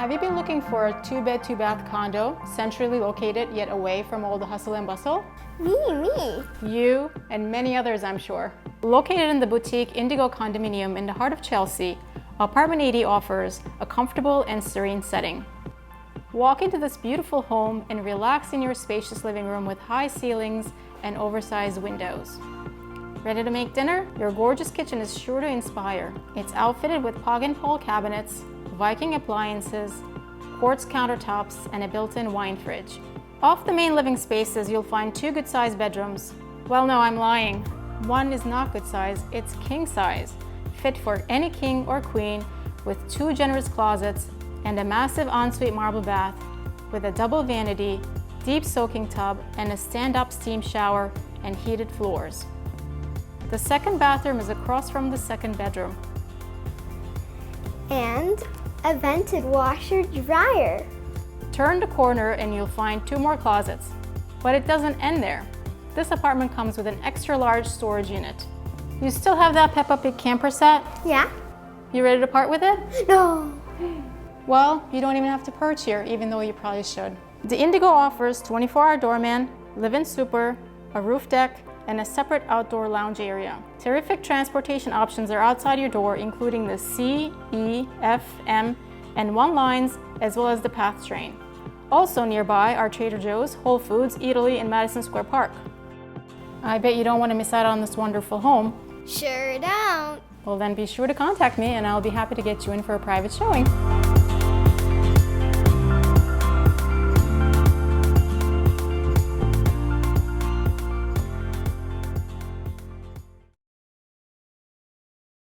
Have you been looking for a 2-bed, 2-bath condo, centrally located yet away from all the hustle and bustle? Me. You and many others, I'm sure. Located in the boutique Indigo Condominium in the heart of Chelsea, Apartment 80 offers a comfortable and serene setting. Walk into this beautiful home and relax in your spacious living room with high ceilings and oversized windows. Ready to make dinner? Your gorgeous kitchen is sure to inspire. It's outfitted with Pog and Pole cabinets, Viking appliances, quartz countertops, and a built-in wine fridge. Off the main living spaces, you'll find 2 good-sized bedrooms. Well, no, I'm lying. One is not good size, it's king size, fit for any king or queen, with 2 generous closets and a massive ensuite marble bath with a double vanity, deep soaking tub, and a stand-up steam shower and heated floors. The second bathroom is across from the second bedroom. And a vented washer dryer. Turn the corner and you'll find 2 more closets. But it doesn't end there. This apartment comes with an extra large storage unit. You still have that Peppa Pig camper set? Yeah? You ready to part with it? No. Well, you don't even have to perch here, even though you probably should. The Indigo offers 24-hour doorman, live-in super, a roof deck, and a separate outdoor lounge area. Terrific transportation options are outside your door, including the C, E, F, M, and 1 lines, as well as the PATH train. Also nearby are Trader Joe's, Whole Foods, Eataly, and Madison Square Park. I bet you don't want to miss out on this wonderful home. Sure don't. Well, then be sure to contact me and I'll be happy to get you in for a private showing.